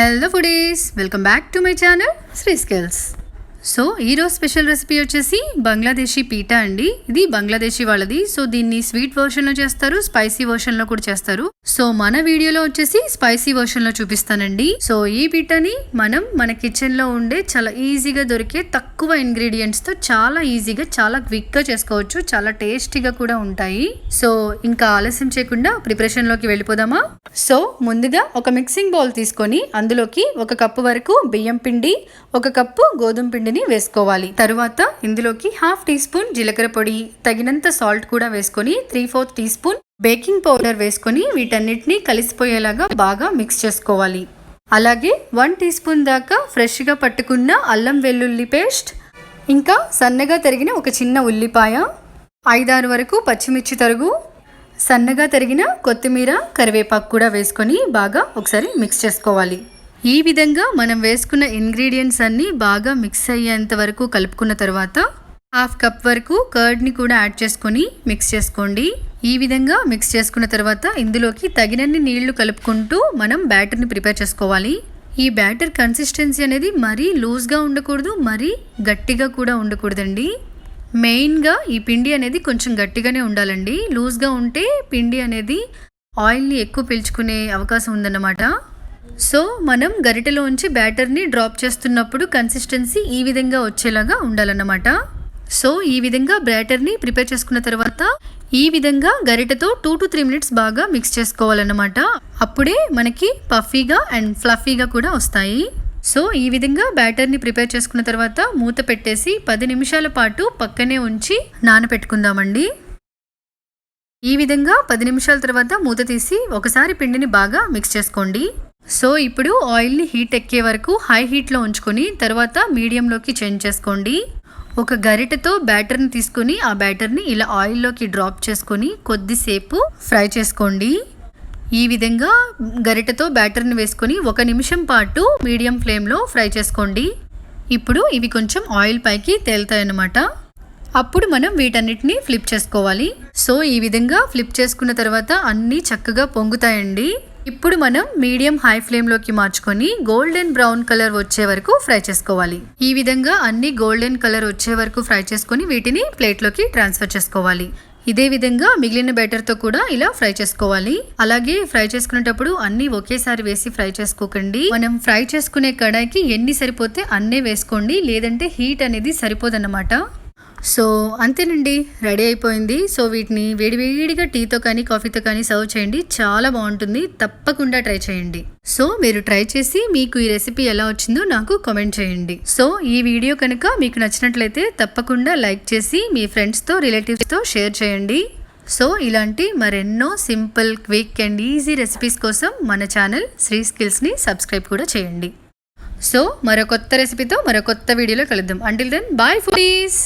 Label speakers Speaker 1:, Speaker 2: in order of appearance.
Speaker 1: Hello foodies, welcome back to my channel Sree Skills. So ఈరోజు special recipe వచ్చేసి బంగ్లాదేశీ పీఠా అండి. ఇది బంగ్లాదేశీ వాళ్ళది. సో దీన్ని స్వీట్ వర్షన్లో చేస్తారు, స్పైసీ వర్షన్లో కూడా చేస్తారు. సో మన వీడియోలో వచ్చేసి స్పైసీ వర్షన్లో చూపిస్తానండి. సో ఈ పీఠాని మనం మన కిచెన్లో ఉండే చాలా ఈజీగా దొరికే తక్కువ ఇంగ్రీడియంట్స్తో చాలా ఈజీగా చాలా క్విక్గా చేసుకోవచ్చు. చాలా టేస్టీగా కూడా ఉంటాయి. సో ఇంకా ఆలస్యం చేయకుండా ప్రిపరేషన్లోకి వెళ్ళిపోదామా? సో ముందుగా ఒక మిక్సింగ్ బౌల్ తీసుకొని అందులోకి 1 కప్పు వరకు బియ్యం పిండి, 1 కప్పు గోధుమ పిండిని వేసుకోవాలి. తరువాత ఇందులోకి 1/2 టీ స్పూన్ జీలకర్ర పొడి, తగినంత సాల్ట్ కూడా వేసుకొని 3/4 టీ స్పూన్ బేకింగ్ పౌడర్ వేసుకొని వీటన్నిటిని కలిసిపోయేలాగా బాగా మిక్స్ చేసుకోవాలి. అలాగే 1 టీ స్పూన్ దాకా ఫ్రెష్గా పట్టుకున్న అల్లం వెల్లుల్లి పేస్ట్, ఇంకా సన్నగా తరిగిన ఒక చిన్న ఉల్లిపాయ, 5-6 వరకు పచ్చిమిర్చి తరుగు, సన్నగా తరిగిన కొత్తిమీర, కరివేపాకు కూడా వేసుకొని బాగా ఒకసారి మిక్స్ చేసుకోవాలి. ఈ విధంగా మనం వేసుకున్న ఇంగ్రీడియంట్స్ అన్నీ బాగా మిక్స్ అయ్యేంత వరకు కలుపుకున్న తర్వాత 1/2 కప్ వరకు కర్డ్ని కూడా యాడ్ చేసుకొని మిక్స్ చేసుకోండి. ఈ విధంగా మిక్స్ చేసుకున్న తర్వాత ఇందులోకి తగినన్ని నీళ్లు కలుపుకుంటూ మనం బ్యాటర్ని ప్రిపేర్ చేసుకోవాలి. ఈ బ్యాటర్ కన్సిస్టెన్సీ అనేది మరీ లూజ్గా ఉండకూడదు, మరీ గట్టిగా కూడా ఉండకూడదండి. మెయిన్గా ఈ పిండి అనేది కొంచెం గట్టిగానే ఉండాలండి. లూజ్గా ఉంటే పిండి అనేది ఆయిల్ని ఎక్కువ పీల్చుకునే అవకాశం ఉందన్నమాట. సో మనం గరిటెలోంచి బ్యాటర్ని డ్రాప్ చేస్తున్నప్పుడు కన్సిస్టెన్సీ ఈ విధంగా వచ్చేలాగా ఉండాలన్నమాట. సో ఈ విధంగా బ్యాటర్ని ప్రిపేర్ చేసుకున్న తర్వాత ఈ విధంగా గరిటెతో 2 to 3 మినిట్స్ బాగా మిక్స్ చేసుకోవాలన్నమాట. అప్పుడే మనకి పఫీగా అండ్ ఫ్లఫీగా కూడా వస్తాయి. సో ఈ విధంగా బ్యాటర్ని ప్రిపేర్ చేసుకున్న తర్వాత మూత పెట్టేసి 10 నిమిషాల పాటు పక్కనే ఉంచి నానబెట్టుకుందామండి. ఈ విధంగా 10 నిమిషాల తర్వాత మూత తీసి ఒకసారి పిండిని బాగా మిక్స్ చేసుకోండి. సో ఇప్పుడు ఆయిల్ని హీట్ ఎక్కే వరకు హై హీట్లో ఉంచుకొని తర్వాత మీడియంలోకి చేంజ్ చేసుకోండి. ఒక గరిటెతో బ్యాటర్ని తీసుకొని ఆ బ్యాటర్ని ఇలా ఆయిల్లోకి డ్రాప్ చేసుకొని కొద్దిసేపు ఫ్రై చేసుకోండి. ఈ విధంగా గరిటెతో బ్యాటర్ని వేసుకొని 1 నిమిషం పాటు మీడియం ఫ్లేమ్లో ఫ్రై చేసుకోండి. ఇప్పుడు ఇవి కొంచెం ఆయిల్ పైకి తేలుతాయన్నమాట. అప్పుడు మనం వీటన్నిటిని ఫ్లిప్ చేసుకోవాలి. సో ఈ విధంగా ఫ్లిప్ చేసుకున్న తర్వాత అన్నీ చక్కగా పొంగుతాయండి. ఇప్పుడు మనం మీడియం హై ఫ్లేమ్లోకి మార్చుకొని గోల్డెన్ బ్రౌన్ కలర్ వచ్చే వరకు ఫ్రై చేసుకోవాలి. ఈ విధంగా అన్ని గోల్డెన్ కలర్ వచ్చే వరకు ఫ్రై చేసుకొని వీటిని ప్లేట్లోకి ట్రాన్స్ఫర్ చేసుకోవాలి. ఇదే విధంగా మిగిలిన బ్యాటర్తో కూడా ఇలా ఫ్రై చేసుకోవాలి. అలాగే ఫ్రై చేసుకునేటప్పుడు అన్ని ఒకేసారి వేసి ఫ్రై చేసుకోకండి. మనం ఫ్రై చేసుకునే కడాయికి ఎన్ని సరిపోతే అన్నే వేసుకోండి, లేదంటే హీట్ అనేది సరిపోదన్నమాట. సో అంతేనండి, రెడీ అయిపోయింది. సో వీటిని వేడివేడిగా టీతో కానీ కాఫీతో కానీ సర్వ్ చేయండి. చాలా బాగుంటుంది, తప్పకుండా ట్రై చేయండి. సో మీరు ట్రై చేసి మీకు ఈ రెసిపీ ఎలా వచ్చిందో నాకు కామెంట్ చేయండి. సో ఈ వీడియో కనుక మీకు నచ్చినట్లయితే తప్పకుండా లైక్ చేసి మీ ఫ్రెండ్స్తో రిలేటివ్స్తో షేర్ చేయండి. సో ఇలాంటి మరెన్నో simple, quick and easy recipes కోసం మన ఛానల్ శ్రీ స్కిల్స్ని సబ్స్క్రైబ్ కూడా చేయండి. సో మరో కొత్త రెసిపీతో మరో కొత్త వీడియోలో కలుద్దాం. Until then, bye foodies.